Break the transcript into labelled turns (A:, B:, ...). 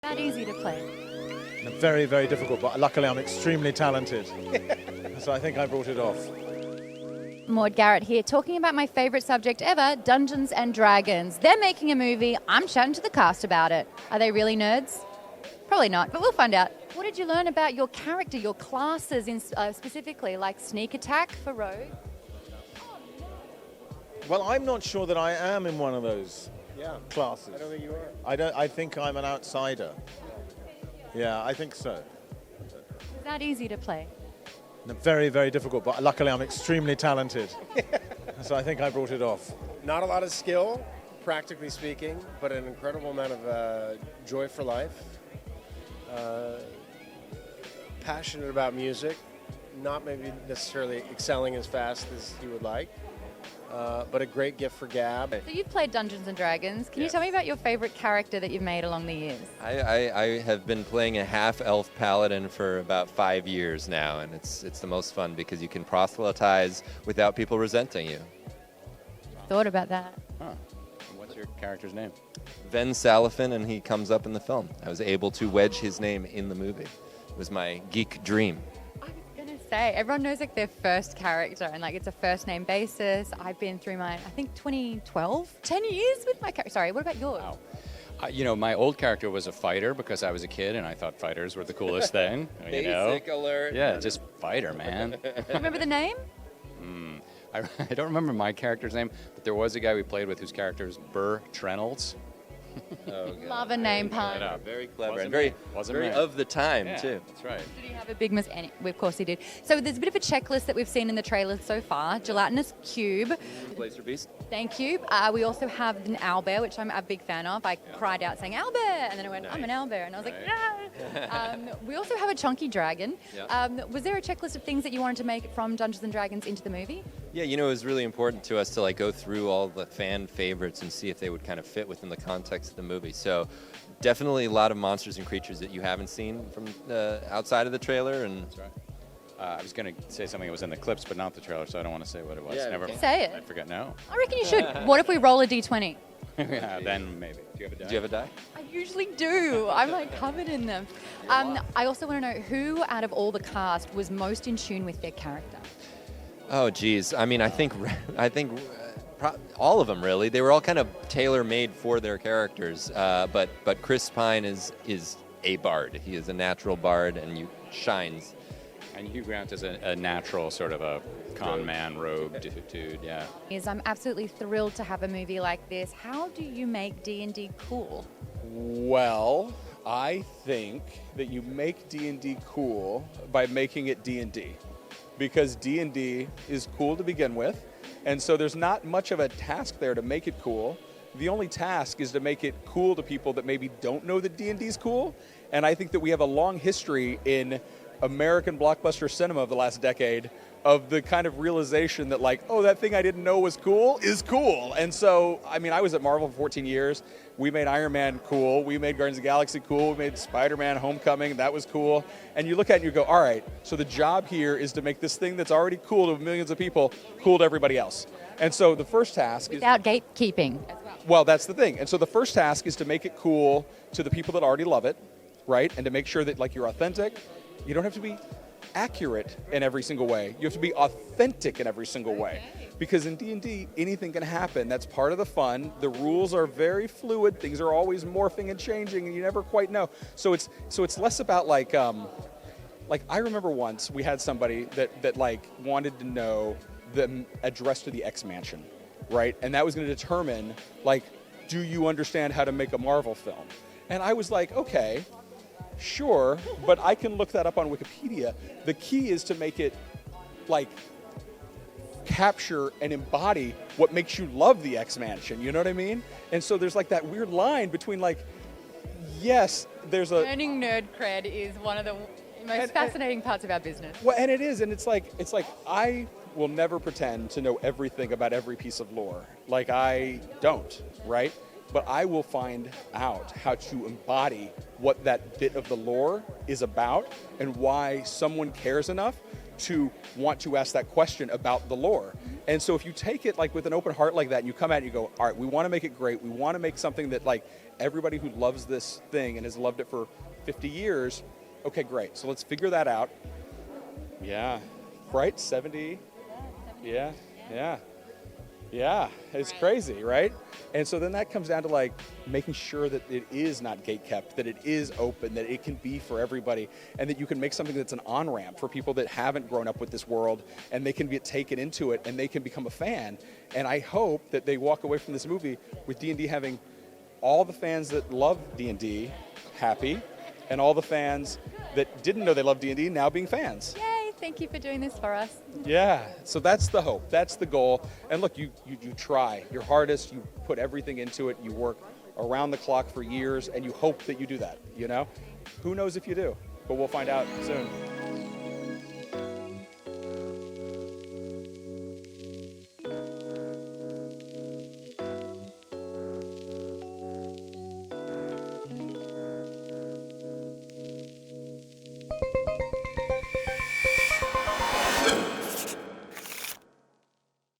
A: That easy to play.
B: Very, very difficult, but luckily I'm extremely talented. So I think I brought it off.
A: Maude, Garrett here, talking about my favorite subject ever, Dungeons and Dragons. They're making a movie. I'm chatting to the cast about it. Are they really nerds? Probably not, but we'll find out. What did you learn about your character, your classes specifically, like sneak attack for Rogue?
B: Well, I'm not sure that I am in one of those classes.
C: I don't think you are.
B: I think I'm an outsider. Yeah, I think so.
A: Is that easy to play?
B: Very, very difficult, but luckily I'm extremely talented. So I think I brought it off.
C: Not a lot of skill, practically speaking, but an incredible amount of joy for life. Passionate about music, not maybe necessarily excelling as fast as you would like, but a great gift for gab.
A: So you've played Dungeons and Dragons. Can you tell me about your favorite character that you've made along the years?
D: I have been playing a half-elf paladin for about 5 years now, and it's the most fun because you can proselytize without people resenting you.
A: Thought about that.
E: Huh. What's your character's name?
D: Ven Salafin, and he comes up in the film. I was able to wedge his name in the movie. It was my geek dream.
A: I was gonna say, everyone knows like their first character and like it's a first name basis. I've been through mine, I think 2012, 10 years with my character. Sorry, what about yours?
E: Wow. My old character was a fighter because I was a kid and I thought fighters were the coolest thing.
D: Basic alert.
E: Yeah, just fighter, man.
A: Do you remember the name?
E: I don't remember my character's name, but there was a guy we played with whose character is Burr Trenolds.
D: Oh, God.
A: Love a name pun.
D: Very clever
E: Wasn't
D: and very,
E: me. Wasn't
D: very
E: me.
D: of the time,
E: Yeah,
D: too.
E: that's right.
A: Did he have a big of course he did. So there's a bit of a checklist that we've seen in the trailer so far. Gelatinous cube.
D: Blazer Beast.
A: Thank you. We also have an owlbear, which I'm a big fan of. I cried out saying owlbear, and then I went, I'm an owlbear, and I was like, no. We also have a chunky dragon.
D: Yeah.
A: Was there a checklist of things that you wanted to make from Dungeons and Dragons into the movie?
D: Yeah, it was really important to us to go through all the fan favorites and see if they would kind of fit within the context of the movie. So definitely a lot of monsters and creatures that you haven't seen from outside of the trailer. And
E: That's right. I was going to say something that was in the clips, but not the trailer, so I don't want to say what it was.
D: Yeah,
E: Never
D: okay.
A: Say it.
E: I forget now.
A: I reckon you should. What if we roll a d20?
E: Yeah, then maybe. Do you have a die?
D: do you have a die?
A: I usually do. I'm like covered in them. I also want to know who out of all the cast was most in tune with their character.
D: Oh, geez. I mean, I think all of them really. They were all kind of tailor-made for their characters. But Chris Pine is a bard. He is a natural bard, and shines.
E: And Hugh Grant is a natural sort of a con man, rogue dude, yeah.
A: I'm absolutely thrilled to have a movie like this. How do you make D&D cool?
F: Well, I think that you make D&D cool by making it D&D. Because D&D is cool to begin with, and so there's not much of a task there to make it cool. The only task is to make it cool to people that maybe don't know that D&D is cool, and I think that we have a long history in American blockbuster cinema of the last decade of the kind of realization that that thing I didn't know was cool is cool. And so, I mean, I was at Marvel for 14 years. We made Iron Man cool. We made Guardians of the Galaxy cool. We made Spider-Man Homecoming. That was cool. And you look at it and you go, all right, so the job here is to make this thing that's already cool to millions of people cool to everybody else. And so the first task
A: Without gatekeeping as well.
F: Well, that's the thing. And so the first task is to make it cool to the people that already love it, right? And to make sure that you're authentic. You don't have to be accurate in every single way. You have to be authentic in every single way. Because in D&D, anything can happen. That's part of the fun. The rules are very fluid. Things are always morphing and changing, and you never quite know. So it's less about I remember once we had somebody that wanted to know the address to the X Mansion, right? And that was going to determine do you understand how to make a Marvel film? And I was like, okay. Sure, but I can look that up on Wikipedia. The key is to make it capture and embody what makes you love the X Mansion. You know what I mean? And so there's that weird line between yes, there's a
A: Earning nerd cred is one of the most fascinating parts of our business.
F: well, and it is, and it's like I will never pretend to know everything about every piece of lore. I don't, right? But I will find out how to embody what that bit of the lore is about and why someone cares enough to want to ask that question about the lore. And so if you take it like with an open heart like that, and you come out and you go, all right, we want to make it great. We want to make something that like everybody who loves this thing and has loved it for 50 years, okay, great. So let's figure that out. Yeah, right? 70? Yeah. Yeah, it's crazy, right? And so then that comes down to like making sure that it is not gatekept, that it is open, that it can be for everybody, and that you can make something that's an on-ramp for people that haven't grown up with this world, and they can get taken into it, and they can become a fan. And I hope that they walk away from this movie with D&D having all the fans that love D&D happy, and all the fans that didn't know they loved D&D now being fans.
A: Yay, thank you for doing this for us.
F: Yeah, so that's the hope, that's the goal. And look, you try your hardest, you put everything into it, you work around the clock for years, and you hope that you do that, you know? Who knows if you do, but we'll find out soon.